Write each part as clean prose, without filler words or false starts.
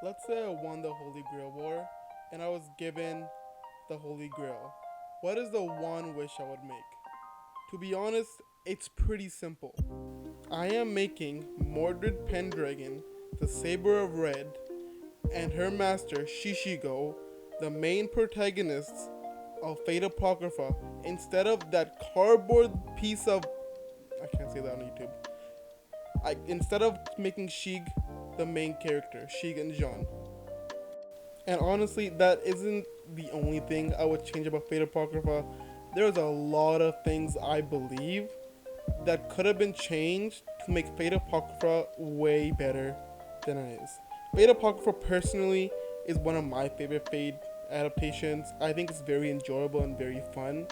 Let's say I won the Holy Grail War and I was given the Holy Grail. What is the one wish I would make? To be honest, it's pretty simple. I am making Mordred Pendragon, the Saber of Red, and her master Shishigo, the main protagonists of Fate Apocrypha, instead of that cardboard piece of, I can't say that on YouTube. Instead of making Shig the main character, Shig and Jean. And honestly, that isn't the only thing I would change about Fate Apocrypha. There's a lot of things I believe that could have been changed to make Fate Apocrypha way better than it is. Fate Apocrypha personally is one of my favorite Fate adaptations. I think it's very enjoyable and very fun.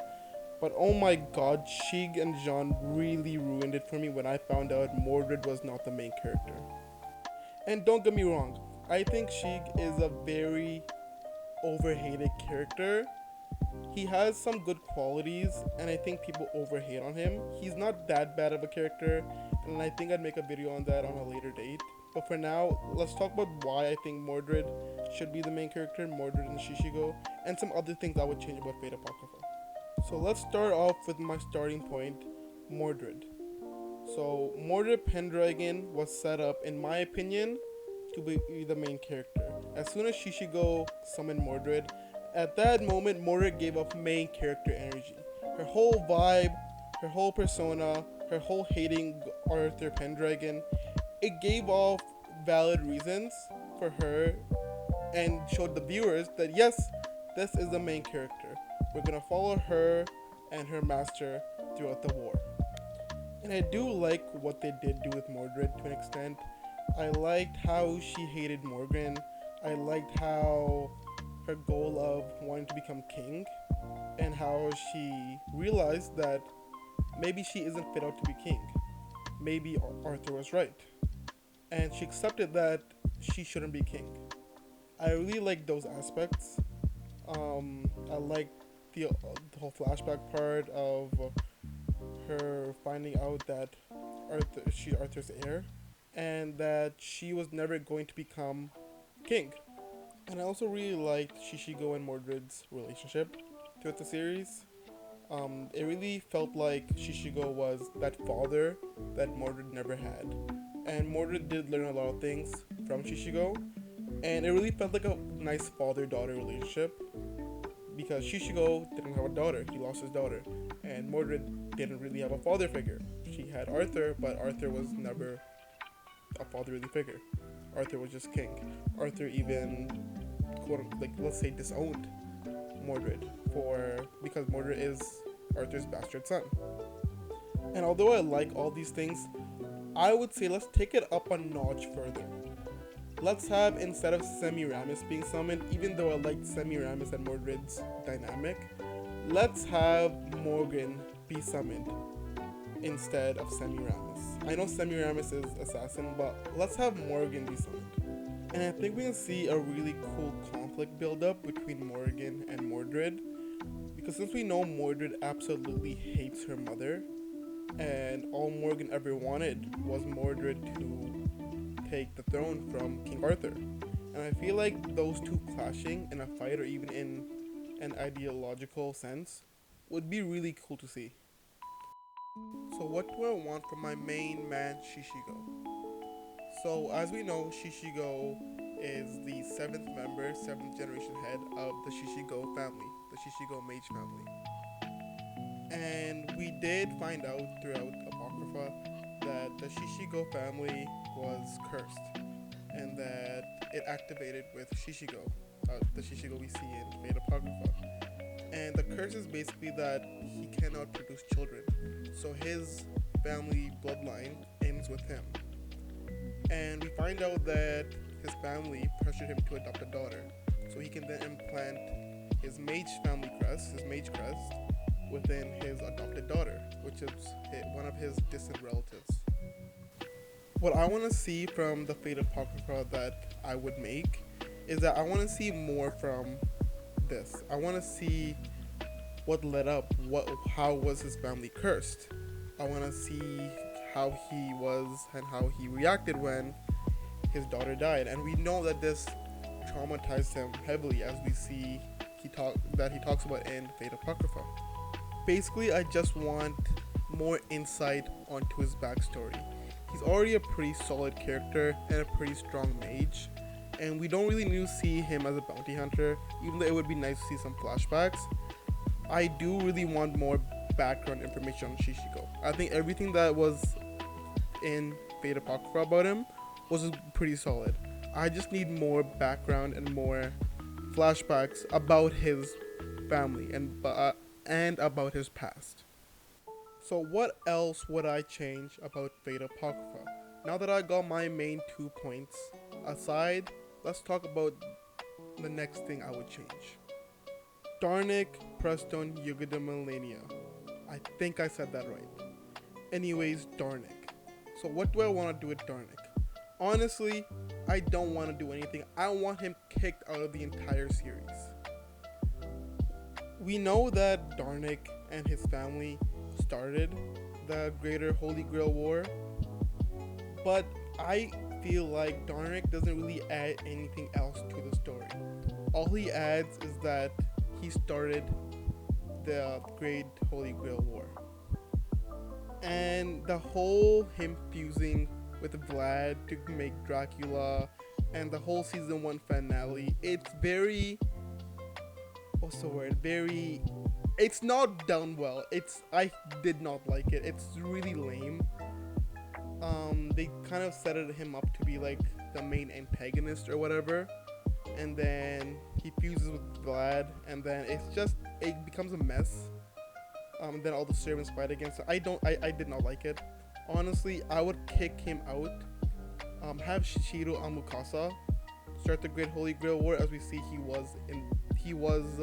But oh my god, Shig and Jean really ruined it for me when I found out Mordred was not the main character. And don't get me wrong, I think Shig is a very overhated character. He has some good qualities, and I think people overhate on him. He's not that bad of a character, and I think I'd make a video on that on a later date. But for now, let's talk about why I think Mordred should be the main character, Mordred and Shishigo, and some other things I would change about Fate Apocrypha. So let's start off with my starting point, Mordred. So Mordred Pendragon was set up, in my opinion, to be the main character. As soon as Shishigo summoned Mordred, at that moment Mordred gave off main character energy. Her whole vibe, her whole persona, her whole hating Arthur Pendragon, it gave off valid reasons for her and showed the viewers that yes, this is the main character. We're gonna follow her and her master throughout the war. And I do like what they did do with Mordred to an extent. I liked how she hated Morgan. I liked how her goal of wanting to become king, and how she realized that maybe she isn't fit out to be king. Maybe Arthur was right. And she accepted that she shouldn't be king. I really like those aspects. I like the whole flashback part of her finding out that she's Arthur's heir, and that she was never going to become king. And I also really liked Shishigo and Mordred's relationship throughout the series. It really felt like Shishigo was that father that Mordred never had. And Mordred did learn a lot of things from Shishigo, and it really felt like a nice father-daughter relationship, because Shishigo didn't have a daughter, he lost his daughter, and Mordred didn't really have a father figure. She had Arthur, but Arthur was never a fatherly figure. Arthur was just king. Arthur even, let's say, disowned Mordred because Mordred is Arthur's bastard son. And although I like all these things, I would say let's take it up a notch further. Let's have, instead of Semiramis being summoned, even though I liked Semiramis and Mordred's dynamic, let's have Morgan be summoned instead of Semiramis. I know Semiramis is assassin, but let's have Morgan be summoned. And I think we can see a really cool conflict build up between Morgan and Mordred, because since we know Mordred absolutely hates her mother, and all Morgan ever wanted was Mordred to take the throne from King Arthur. And I feel like those two clashing in a fight, or even in an ideological sense, would be really cool to see. So what do I want from my main man, Shishigo? So as we know, Shishigo is the 7th generation head of the Shishigo family, the Shishigo mage family. And we did find out throughout Apocrypha that the Shishigo family was cursed, and that it activated with Shishigo, the Shishigo we see in Fate Apocrypha. And the curse is basically that he cannot produce children, so his family bloodline ends with him. And we find out that his family pressured him to adopt a daughter, so he can then implant his mage crest, within his adopted daughter, which is one of his distant relatives. What I want to see from the Fate Apocrypha that I would make is that I want to see more from this. I want to see what led up, how was his family cursed. I want to see how he was and how he reacted when his daughter died, and we know that this traumatized him heavily, as we see he talks about in Fate Apocrypha. Basically, I just want more insight onto his backstory. He's already a pretty solid character and a pretty strong mage, and we don't really need to see him as a bounty hunter, even though it would be nice to see some flashbacks. I do really want more background information on Shishigo. I think everything that was in Fate Apocrypha about him was pretty solid. I just need more background and more flashbacks about his family and about his past. So what else would I change about Fate Apocrypha? Now that I got my main 2 points aside, let's talk about the next thing I would change. Darnik, Preston, Yugada Millennia. I think I said that right. Anyways, Darnik. So what do I want to do with Darnik? Honestly, I don't want to do anything. I want him kicked out of the entire series. We know that Darnik and his family started the Greater Holy Grail War, but I feel like Darnik doesn't really add anything else to the story. All he adds is that he started the Great Holy Grail War. And the whole him fusing with Vlad to make Dracula and the whole season 1 finale, it's very, what's the word, very, it's not done well. I did not like it. It's really lame. They kind of set him up to be like the main antagonist or whatever, and then he fuses with Vlad, and then it becomes a mess. Then all the servants fight against it. I did not like it. Honestly, I would kick him out. Have ShirouEmiya start the Great Holy Grail War, as we see he was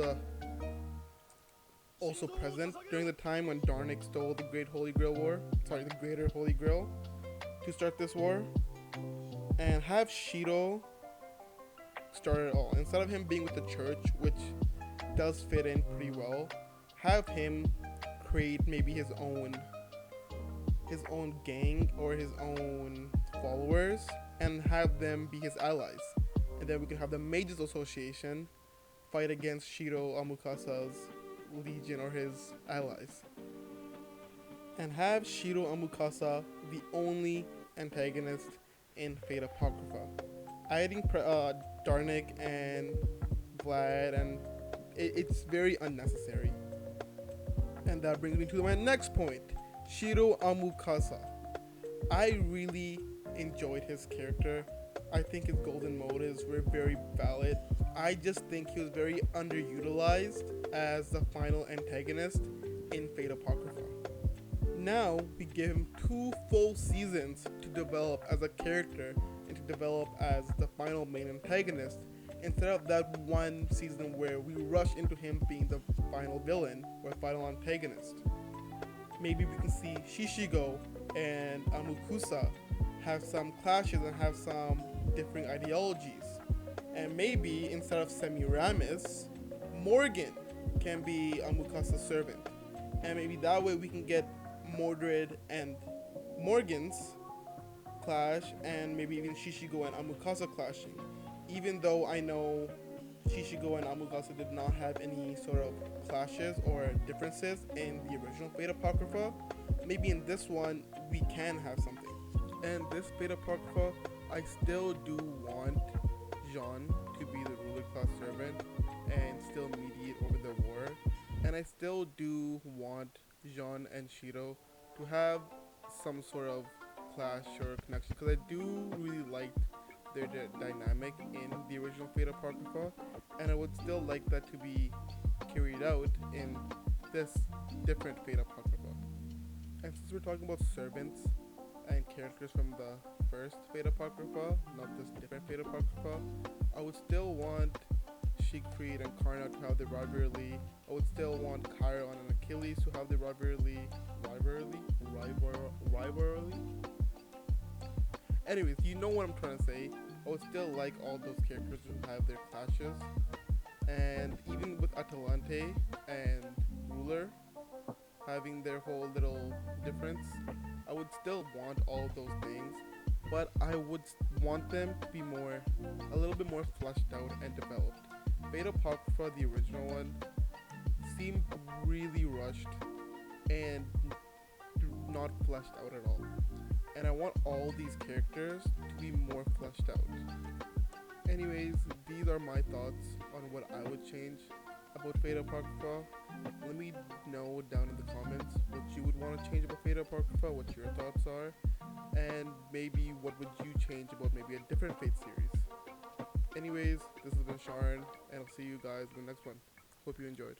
also present during the time when Darnik stole the Great Holy Grail War. Sorry, the Greater Holy Grail to start this war. And have Shiro start it all. Instead of him being with the church, which does fit in pretty well, have him create maybe his own gang or his own followers and have them be his allies. And then we can have the Mages Association fight against ShirouEmiya's legion or his allies. And have ShirouEmiya the only antagonist in Fate Apocrypha. Adding Darnik and Vlad, and it's very unnecessary. And that brings me to my next point, ShirouEmiya. I really enjoyed his character. I think his golden motives were very valid. I just think he was very underutilized as the final antagonist in Fate Apocrypha. Now we give him 2 full seasons to develop as a character and to develop as the final main antagonist, instead of that 1 season where we rush into him being the final villain or final antagonist. Maybe we can see Shishigo and Amukusa have some clashes and have some differing ideologies. And maybe instead of Semiramis, Morgan can be Amukasa's servant. And maybe that way we can get Mordred and Morgan's clash, and maybe even Shishigo and Amukasa clashing. Even though I know Shishigo and Amukasa did not have any sort of clashes or differences in the original Fate Apocrypha, maybe in this one we can have something. And this Fate Apocrypha, I still do want Jean to be the ruler class servant and still mediate over the war. And I still do want Jean and Shiro to have some sort of clash or connection, because I do really like their dynamic in the original Fate Apocrypha, and I would still like that to be carried out in this different Fate Apocrypha. And since we're talking about servants and characters from the first Fate Apocrypha, not this different Fate Apocrypha, I would still want Siegfried and Karna to have the rivalry. I would still want Chiron and Achilles to have the rivalry. Anyways, you know what I'm trying to say. I would still like all those characters to have their clashes. And even with Atalante and Ruler having their whole little difference, I would still want all of those things. but I would want them to be a little bit more fleshed out and developed. Fate Apocrypha, the original one, seemed really rushed and not fleshed out at all. And I want all these characters to be more fleshed out. Anyways, these are my thoughts on what I would change about Fate Apocrypha. Let me know down in the comments what you would want to change about Fate Apocrypha, what your thoughts are, and maybe what would you change about maybe a different Fate series. Anyways, this has been Sharn, and I'll see you guys in the next one. Hope you enjoyed.